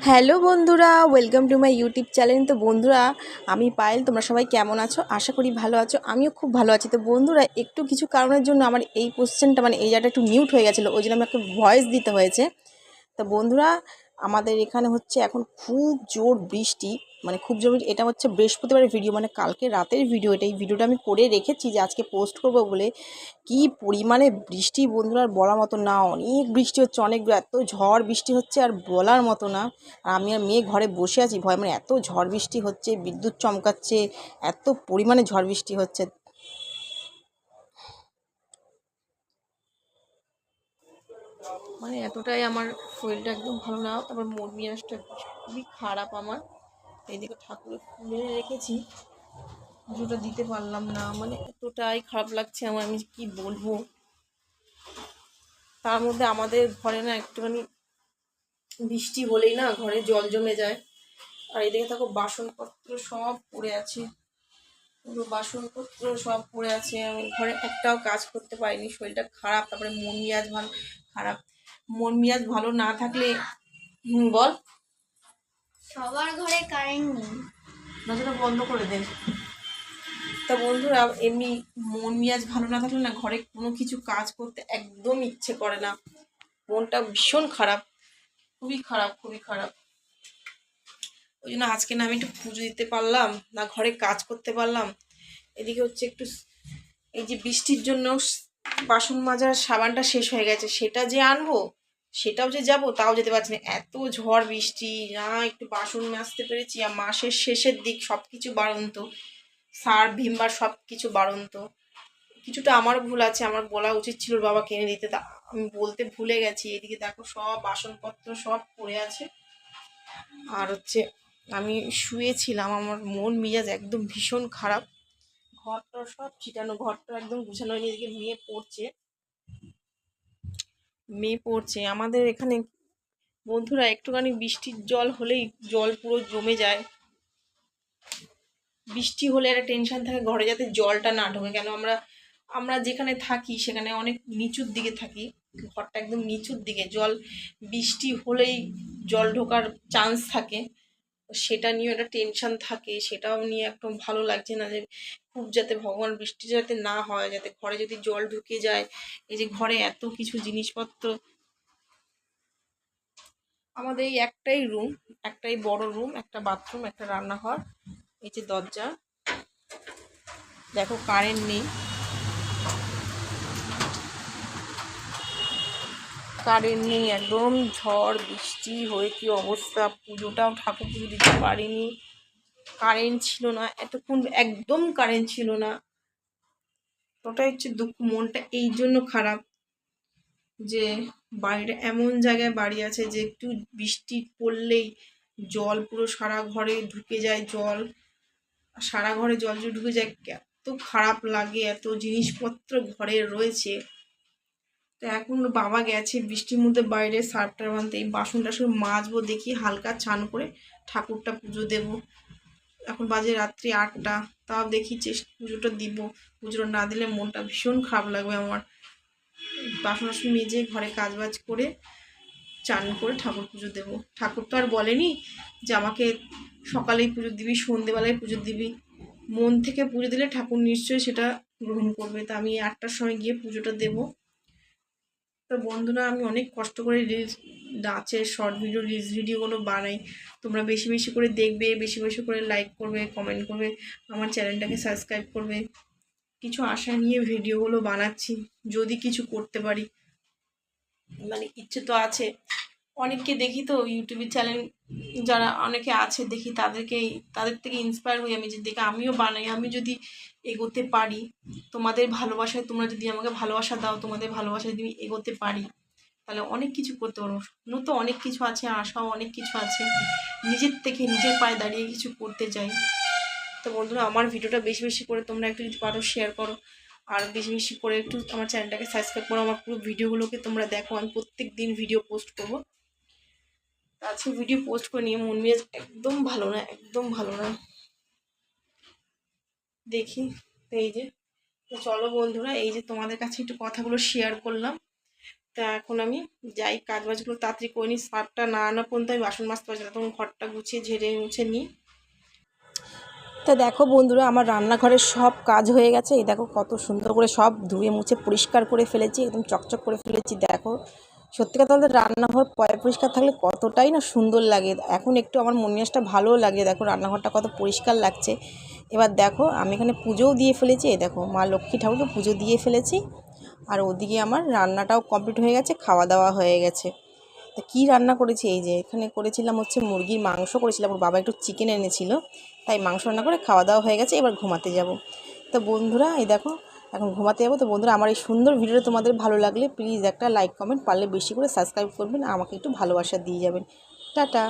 Hello বন্ধুরা, welcome to my YouTube channel. তো বন্ধুরা, আমি পায়েল। তোমরা সবাই কেমন আছো? আশা করি ভালো আছো। আমিও খুব ভালো আছি। তো বন্ধুরা, একটু কিছু কারণের জন্য আমার এই কোশ্চেনটা এই জায়গাটা একটু মিউট হয়ে গেছিলো, ওই জন্য আমাকে ভয়েস দিতে হয়েছে। তো বন্ধুরা, আমাদের এখানে হচ্ছে এখন খুব জোর বৃষ্টি, খুব জোর। এটা হচ্ছে বৃহস্পতিবারের ভিডিও, কালকে রাতের ভিডিও। এই ভিডিওটা আমি করে রেখেছি যে আজকে পোস্ট করব বলে। কি পরিমাণে বৃষ্টি বন্ধুরা, আর বলার মতো না। অনেক বৃষ্টি হচ্ছে, অনেক, এত ঝড় বৃষ্টি হচ্ছে আর বলার মতো না। আর আমি আর মেয়ে ঘরে বসে আছি ভয়, এত ঝড় বৃষ্টি হচ্ছে, বিদ্যুৎ চমকাচ্ছে, এত পরিমাণে ঝড় বৃষ্টি হচ্ছে। এতটাই আমার শরীরটা একদম ভালো না, তারপর মন মেজাজটা খুবই খারাপ আমার। এইদিকে ঠাকুরের খুলে রেখেছি, পুজোটা দিতে পারলাম না, এতটাই খারাপ লাগছে আমার, আমি কি বলবো। তার মধ্যে আমাদের ঘরে না একটুখানি বৃষ্টি হলেই না ঘরে জল জমে যায়। আর এদিকে থাকো বাসনপত্র সব পড়ে আছে, পুরো বাসনপত্র সব পড়ে আছে। আমি ঘরে একটাও কাজ করতে পারিনি, শরীরটা খারাপ। তারপরে মন মেজাজ ভালো খারাপ, মন মেজাজ ভালো না থাকলে বল। সবার ঘরে কারেন্ট নেই, দরজাটা বন্ধ করে দেন। তা বন্ধুরা, এমনি মন মেজাজ ভালো না থাকলে না ঘরে কোনো কিছু কাজ করতে একদম ইচ্ছে করে না, মনটা ভীষণ খারাপ, খুবই খারাপ, খুবই খারাপ। ওই জন্য আজকে না আমি একটু পুজো দিতে পারলাম না, ঘরে কাজ করতে পারলাম। এদিকে হচ্ছে একটু, এই যে বৃষ্টির জন্য বাসন মাজার সাবানটা শেষ হয়ে গেছে, সেটা যে আনবো, সেটাও যে যাবো, তাও যেতে পারছি না, এত ঝড় বৃষ্টি। না একটু বাসন মাজতে পেরেছি, আর মাসের শেষের দিক, সব কিছু বাড়ন্ত, সার ভিমবার সব কিছু বাড়ন্ত। কিছুটা আমার ভুল আছে, আমার বলা উচিত ছিল বাবা কিনে দিতে, তা আমি বলতে ভুলে গেছি। এদিকে দেখো সব বাসনপত্র সব পড়ে আছে। আর হচ্ছে আমি শুয়েছিলাম, আমার মন মেজাজ একদম ভীষণ খারাপ, ঘরটা সব ছিটানো, ঘরটা একদম গুছানো হয়নি। এদিকে মেয়ে পড়ছে আমাদের এখানে। বন্ধুরা, একটুখানি বৃষ্টির জল হলেই জল পুরো জমে যায়। বৃষ্টি হলে একটা টেনশন থাকে ঘরে যাতে জলটা না ঢোকে, কেন আমরা আমরা যেখানে থাকি সেখানে অনেক নিচুর দিকে থাকি, ঘরটা একদম নিচুর দিকে, বৃষ্টি হলেই জল ঢোকার চান্স থাকে। সেটা নিয়ে একটা টেনশন থাকে, সেটাও নিয়ে একদম ভালো লাগছে না, যে খুব যাতে ভগবান বৃষ্টি যাতে না হয়, যাতে ঘরে যদি জল ঢুকে যায়। এই যে ঘরে এত কিছু জিনিসপত্র, আমাদের এই একটাই বড় রুম, একটা বাথরুম, একটা রান্নাঘর, এই যে দরজা। দেখো কারেন্ট নেই, একদম ঝড় বৃষ্টি হয়ে কি অবস্থা। পুজোটাও ঠাকুর পুজো দিতে পারিনি, কারেন্ট ছিল না এতক্ষণ, একদম কারেন্ট ছিল না। ওটাই হচ্ছে দুঃখ, মনটা এই জন্য খারাপ যে বাড়িটা এমন জায়গায় বাড়ি আছে যে একটু বৃষ্টি পড়লেই জল পুরো সারা ঘরে ঢুকে যায়, সারা ঘরে জল যে ঢুকে যায়, এত খারাপ লাগে। এত জিনিসপত্র ঘরে রয়েছে। তো এখন বাবা গেছে বৃষ্টির মধ্যে বাইরে সার্ফটার বানতে, এই বাসন টাসন মাজবো, দেখি হালকা চান করে ঠাকুরটা পুজো দেব। এখন বাজে রাত্রি 8টা, তাও দেখি পুজোটা দিব। পুজোটা না দিলে মনটা ভীষণ খারাপ লাগবে আমার। বাসন টাসন মেজে ঘরে কাজবাজ করে চান করে ঠাকুর পুজো দেবো। ঠাকুর তো আর বলেনি যে আমাকে সকালেই পুজো দিবি, সন্ধেবেলায় পুজো দিবি। মন থেকে পুজো দিলে ঠাকুর নিশ্চয়ই সেটা গ্রহণ করবে। তা আমি 8টার সময় গিয়ে পুজোটা দেবো। তো বন্ধুরা, আমি অনেক কষ্ট করে রিলস, নাচের শর্ট ভিডিও, রিলস ভিডিওগুলো বানাই। তোমরা বেশি বেশি করে দেখবে, বেশি বেশি করে লাইক করবে, কমেন্ট করবে, আমার চ্যানেলটাকে সাবস্ক্রাইব করবে। কিছু আশা নিয়ে ভিডিওগুলো বানাচ্ছি, যদি কিছু করতে পারি। ইচ্ছে তো আছে। অনেককে দেখি তো ইউটিউবের চ্যানেল, যারা অনেকে আছে দেখি, তাদের থেকে ইন্সপায়ার হই আমি, যে দেখে আমিও বানাই। আমি যদি এগোতে পারি তোমাদের ভালোবাসায়, তোমরা যদি আমাকে ভালোবাসা দাও, তোমাদের ভালোবাসায় যদি এগোতে পারি, তাহলে অনেক কিছু করতে পারবো। স্বপ্ন তো অনেক কিছু আছে, আশাও অনেক কিছু আছে, নিজের থেকে নিজের পায়ে দাঁড়িয়ে কিছু করতে চাই। তো বন্ধুরা, আমার ভিডিওটা বেশি বেশি করে তোমরা একটু যদি পারো শেয়ার করো, আর বেশি বেশি করে একটু আমার চ্যানেলটাকে সাবস্ক্রাইব করো। আমার পুরো ভিডিওগুলোকে তোমরা দেখো, আমি প্রত্যেক দিন ভিডিও পোস্ট করবো। আজকে ভিডিও পোস্ট করে নিয়ে মন মেজাজ একদম ভালো না, একদম ভালো না। দেখি, তো এই যে, তো চলো বন্ধুরা, এই যে তোমাদের কাছে একটু কথাগুলো শেয়ার করলাম। তা এখন আমি যাই কাজ বাজগুলো তাড়াতাড়ি করে নিই, সারটা না আনা পর্যন্ত আমি বাসন মাজতে পারছি না, তখন ঘরটা গুছিয়ে ঝেড়ে মুছে নিই। তা দেখো বন্ধুরা, আমার রান্নাঘরের সব কাজ হয়ে গেছে। এই দেখো কত সুন্দর করে সব ধুয়ে মুছে পরিষ্কার করে ফেলেছি, একদম চকচক করে ফেলেছি। দেখো সত্যি কথা বলতে রান্নাঘর পরিষ্কার থাকলে কতটাই না সুন্দর লাগে। এখন একটু আমার মন মেজাজটা ভালোও লাগে, দেখো রান্নাঘরটা কত পরিষ্কার লাগছে। এবার দেখো আমি এখানে পুজোও দিয়ে ফেলেছি, এই দেখো মা লক্ষ্মী ঠাকুরকে পুজো দিয়ে ফেলেছি। আর ওদিকে আমার রান্নাটাও কমপ্লিট হয়ে গেছে, খাওয়া দাওয়া হয়ে গেছে। তা কী রান্না করেছি, এই যে এখানে করেছিলাম হচ্ছে মুরগির মাংস করেছিলাম, ওর বাবা একটু চিকেন এনেছিল, তাই মাংস রান্না করে খাওয়া দাওয়া হয়ে গেছে। এবার ঘুমাতে যাব। তো বন্ধুরা এই দেখো এখন ঘুমাতে যাবো। তো বন্ধুরা আমার এই সুন্দর ভিডিওটা তোমাদের ভালো লাগলে প্লিজ একটা লাইক কমেন্ট, পারলে বেশি করে সাবস্ক্রাইব করবেন, আমাকে একটু ভালোবাসা দিয়ে যাবেন। টাটা।